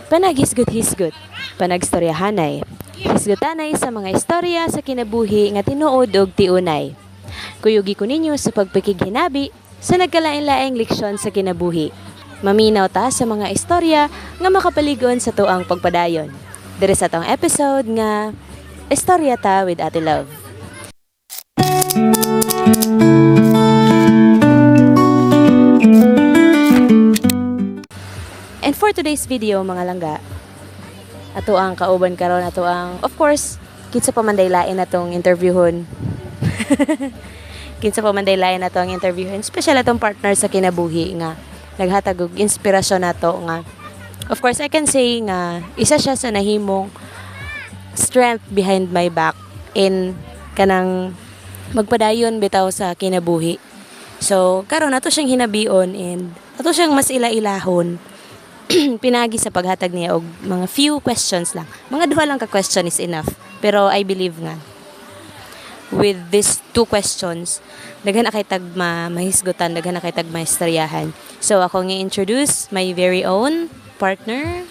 Panaghisgot-hisgot, panagstoryahanay. Hisgotanay sa mga istorya sa kinabuhi nga tinuod og tiunay. Kuyugi ko ninyo sa pagpikighinabi sa nagkalain-laing leksyon sa kinabuhi. Maminaw ta sa mga istorya nga makapaligon sa tuang pagpadayon. Diri sa tong episode nga Istorya Ta with Ate Love. And for today's video mga langga, ato ang kauban karon, ato ang of course kinsa pa man daylain atong interviewhon. Kinsa pa man daylain ato ang interviewhon, special atong partner sa kinabuhi nga naghatag og inspirasyon nato nga of course I can say nga isa siya sa nahimong strength behind my back in kanang magpadayon bitaw sa kinabuhi. So karon ato siyang hinabion and ato siyang mas ila-ilahon pinagi sa paghatag niya og mga few questions lang. Mga duha lang ka question is enough. Pero I believe nga with these two questions, daghan na kay tag mahisgutan, daghan na kay tag maistoryahan. So ako nga introduce my very own partner,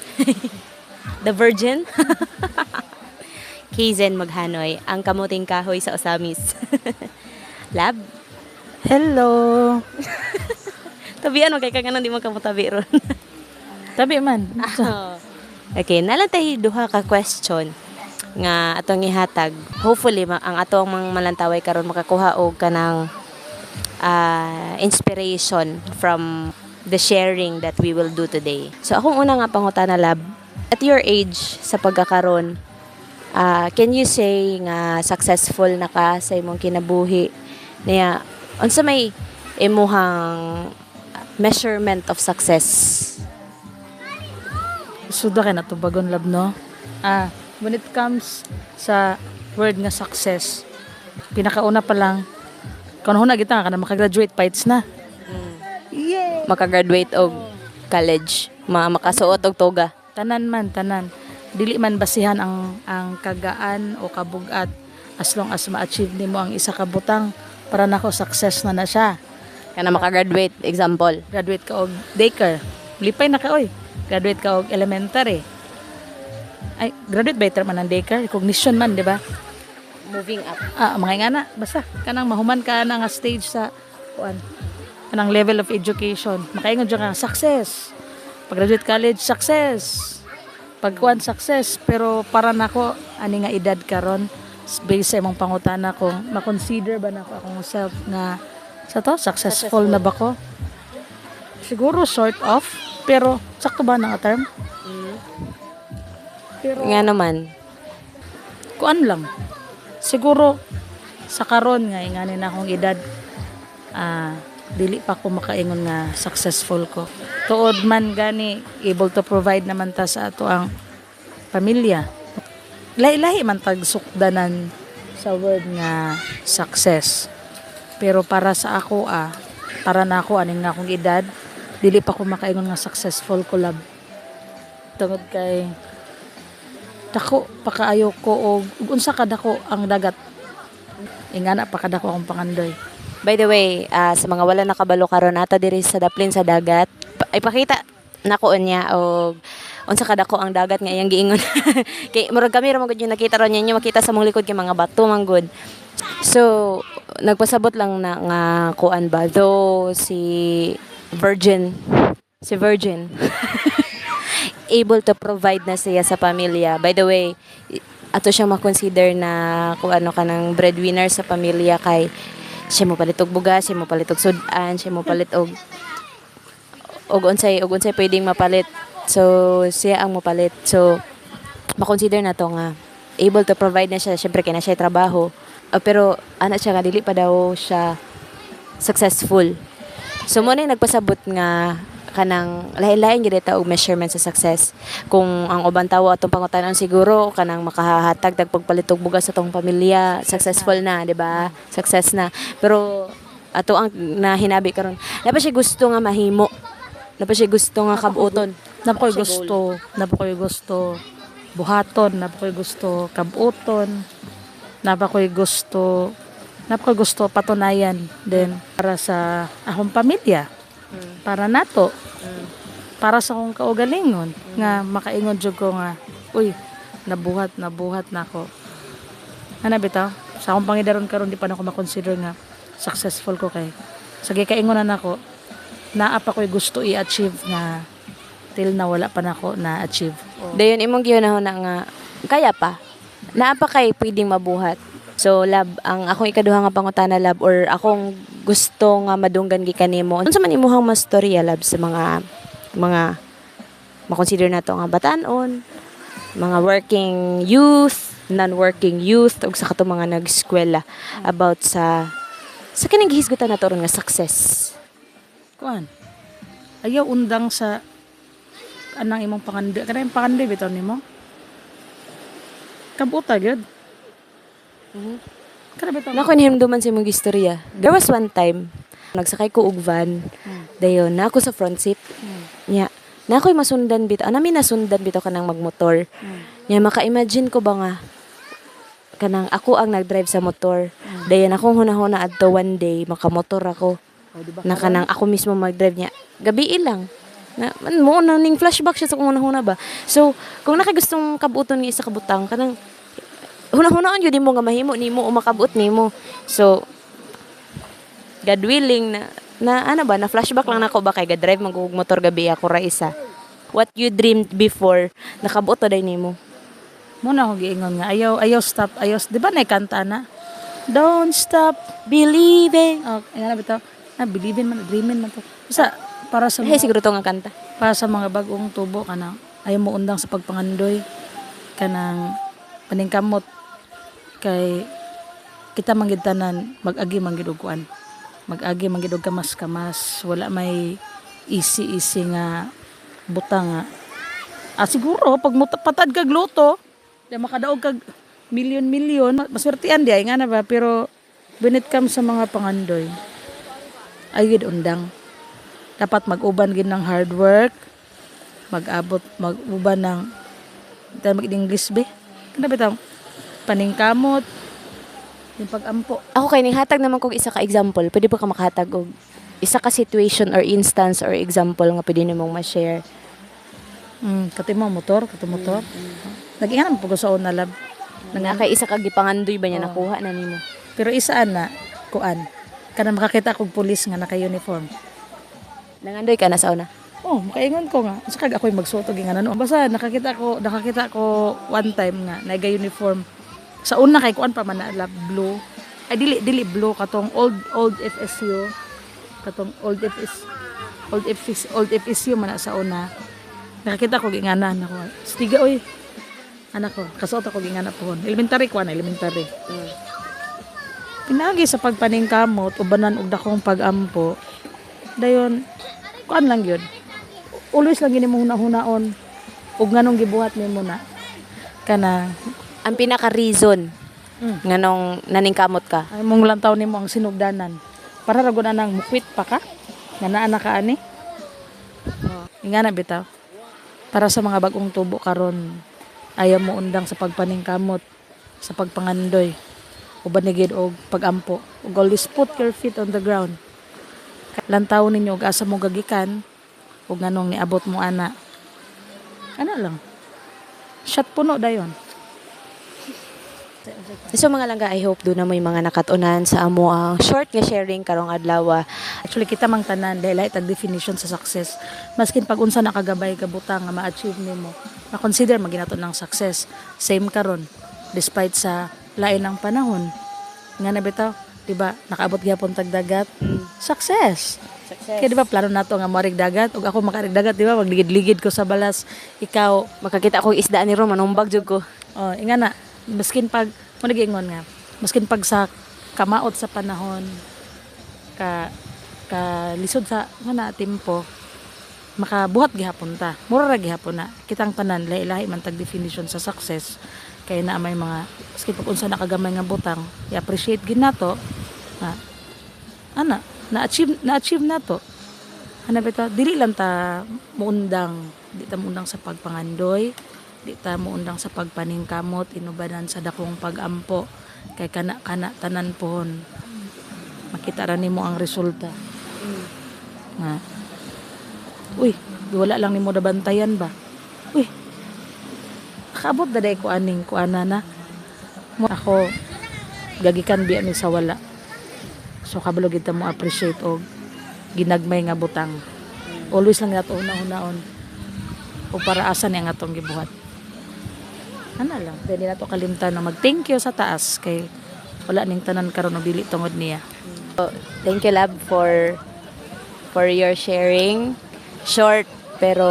the Virgin, Kaizen Maghanoy, ang kamuting kahoy sa Osamis. Lab. Hello. Tabian mo kay kaganon di mo kamutabi ron. Tabi man. Okay, nalantay duha ka question nga atong ihatag. Hopefully ang atong mga malantaway karon makakuha og kanang inspiration from the sharing that we will do today. So akong una nga pangutana Lab, at your age sa pagkakaron, can you say nga successful na ka sa imong kinabuhi niya? Unsa may imuhang measurement of success? Suda kay nato bagon lab no. When it comes sa word nga success, pinakauna pa lang kanahuna kita ka na makagraduate fights na. Yeah. Makagraduate og college, makasuot og toga. Tanan. Dili man basihan ang kagaan o kabugat as long as ma-achieve nimo ang isa ka butang para nako success na siya. Kana makagraduate, example. Graduate ka og daycare. Lipay na ka oy. Graduate ka og elementary. Ay, graduate ba ito man ng daycare? Recognition man, di ba? Moving up. Mga nga na. Basta, kanang mahuman ka na nga stage sa, kanang level of education. Makaingon dyan ka, success. Pag-graduate college, success. Pag-kuan, success. Pero para nako ani nga edad karon based sa imong pangutana kung makonsider ba nako akong self nga sa to, successful na ba ko? Siguro sort of. Pero, sakto ba na nga term? Pero, Nga naman. kuan lang. Siguro, sa karon nga, ingani na akong edad, dili pa ako makaingon nga successful ko. Tuod man gani, able to provide naman ta sa ato ang pamilya. Lahi-lahi man tagsukdanan sa word nga success. Pero para sa ako, para na ako, aning nga akong edad, dili pa ko makaingon nga successful ko lab. Tungod kay dako pa kaayo ko og unsa ka dako ang dagat. Ingana pa kadako akong pangandoy. By the way, sa mga wala nakabalo karon ato diri sa daplin sa dagat, ipakita nako niya og unsa kadako ang dagat nga iyang giingon. Kay murag kami ra man gud yung nakita ron niya makita sa mong likod kay mga bato man gud. So, nagpasabot lang na nga kuan ba though si Virgin able to provide na siya sa pamilya. By the way, ato siyang makonsider na kung ano ka ng breadwinner sa pamilya kay siya mo palit og bugas, siya mo palit og sudan, siya mo palit og unsay pwedeng mapalit. So siya ang mopalit. So makonsider na to nga able to provide na siya, syempre kay na siya trabaho. Pero ana siya nga dili pa daw siya successful. So mo na nagpasabot nga kanang lain-lain gid ta og measurement sa success. Kung ang ubang tawo atong pangutanon siguro kanang makahatag tag pagpalit og bugas sa tong pamilya, successful na, di ba? Success na. Pero ato ang nahinabi karon, na pa siya gusto nga mahimo. Na pa siya gusto nga kabuoton. Na pa ko'y gusto buhaton, na pa ko'y gusto kabuoton, na pa ko'y gusto patunayan din para sa akong pamilya. Para nato. para sa akong kaugalingon nga makaingon jud ko nga uy nabuhat na ako. Ano bitaw? Sa akong pangidaron karon di pa na ako makonsider nga successful ko kay sa gikaingonan nako naa pa ko'y gusto i-achieve nga till na wala pa nako na-achieve. Dayon imong gihunahon na nga kaya pa. Naa pa kay pwedeng mabuhat. So lab ang akong ikaduha nga pangutana lab or akong gusto nga madunggan gikan nimo. Unsa man imong mastorya lab sa mga makonsider nato nga batanon, mga working youth, non-working youth ug sa kato mga nag-eskwela about sa kining gihisgutan nato ron nga success. Kuan. Ayaw undang sa anang imong pangandoy. Kanang pangandoy bitaw nimo. Kabuta gyud. Kana bitaw. Nako hinumduman sa imong gistorya. There was one time nagsakay ko og van. Dayon na ako sa front seat. Nya, na ako'y masundan bitaw. Nami nasundan bitaw kanang magmotor. Nya maka-imagine ko ba nga kanang ako ang nag-drive sa motor. Dayon akong hunahuna adto one day makamotor ako. Na kanang ako mismo mag-drive niya. Gabi lang. Na mo na ning flashback siya sa kung hunahuna ba. So, kung nakagustong kabuton nga isa ka butang kanang hunahunaon yun mo nga mahimo nimo o makabuot nimo. So, God willing na ano ba, na flashback lang nako ba kay ga-drive mag motor gabi ako ra isa. What you dreamed before, nakabuot na day nimo. Muna ako giingon nga ayaw stop, di ba na kanta na? Don't stop Believing. oh, nga bitaw. Believin man, dreamin man to. Basta para sa Hey, siguro to nga kanta. para sa mga bagong tubo kanang ayaw mo undang sa pagpangandoy kanang paningkamot kay kita manggitanan mag-agi manggidugkuan mag-agi manggidug kamas wala may easy nga butang nga siguro pag patad kag loto di makadaog kag milyon maswertian di ay nga na ba pero when it comes sa mga pangandoy ay gid undang dapat mag-uban gid ng hard work mag-uban ng dahil mag-English be kana bitaw paningkamot yung pag-ampo. Ako kay ning hatag naman kog isa ka example. Pwede ba ka makahatag og isa ka situation or instance or example nga pwede nimong ma-share? Katimo motor. Nag-ingan po ko sa una lab. Nga kay isa ka gipangandoy ba niya nakuha na nimo? Pero isaan na kuan. Kana makakita kog pulis nga naka-uniform. Nangandoy ka na sa una? Oh, makaingon ko nga. Sa kag ako'y magsuto gi nga nano. Basta nakakita ko one time nga naga uniform. Sa una kay kuan pa man na lab blue. Ay dili blue katong old FSU. Katong old FSU man na sa una. Nakakita ko ginganan ako. Stiga oy. Anak ko, kasuot ako gingana pohon. Elementary. Pinagi sa pagpaningkamot ubanan og dakong pag-ampo. Dayon kuan lang gyud. Always lang gini mo hunaon ug nganong gibuhat nimo na kana Ang pinaka-reason nga nung naningkamot ka. ay mong lantaw nimo ang sinugdanan. Para ra gud anang mukwit pa ka. Nga naa na ka ani. Ingana bitaw. Para sa mga bagong tubo karon, ayaw mo undang sa pagpaningkamot, sa pagpangandoy. Uban ni gid og pagampo. Ug always put your feet on the ground. Lantaw ninyo og asa mo gagikan ug nganong niabot mo ana. Ano lang. Shot puno dayon. So mga langga, I hope do na may mga nakatunan sa amo ang short nga sharing karong adlaw. Actually kita mang tanan dahil lahi tag definition sa success. Maskin pag unsa nakagabay ka butang nga ma-achieve nimo, na-consider maginato ng success. Same karon despite sa lain ng panahon. Nga na bitaw, di ba? Nakaabot gyapon tag dagat. Success. Kaya di ba plano nato nga marig dagat ug ako makarig dagat, di ba? Magligid-ligid ko sa balas. Ikaw, Makakita ko isda ni Ro, manumbag jud ko. oh, inga na maskin pag mo nagingon nga maskin pag sa kamaot sa panahon ka lisod sa nga na tempo makabuhat gihapon ta mura ra gihapon na kitang tanan lahi-lahi man tag definition sa success kay na may mga maskin pag unsa nakagamay nga butang i-appreciate gid nato na-achieve nato ana bitaw dili lang ta muundang di ta muundang sa pagpangandoy di ta muundang sa pagpaningkamot inubanan sa dakong pagampo kay kana tanan pohon makita ra nimo ang resulta nga uy wala lang nimo nabantayan ba. Uy, kaabot na day ko aning kuana na. Ako gagikan biya mi sa wala. So kabalo kita mo appreciate og ginagmay nga butang. Always lang nato una-unaon. O para asa ni ang atong gibuhat. Ana lang, dili na to kalimtan na mag-thank you sa taas kay wala ning tanan karon og dili tungod niya. Thank you, love, for your sharing. Short pero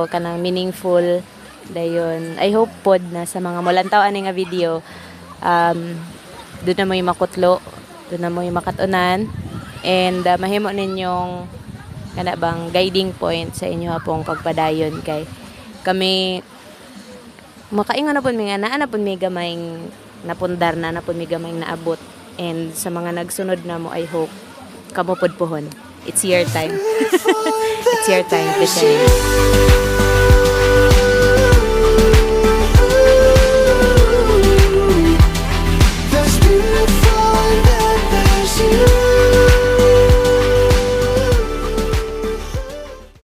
kanang meaningful. Dayon, I hope pod na sa mga mulantaw ani nga video, doon na mo yung makutlo, doon na mo yung makatunan, and mahimo ninyong kana bang guiding point sa inyo hapong pagpadayon kay kami makaingon na po mi nga naa na po mi gamayng napundar na po mi gamayng naabot, and sa mga nagsunod na mo, I hope kamo pod pohon. It's your time. It's your time to shine.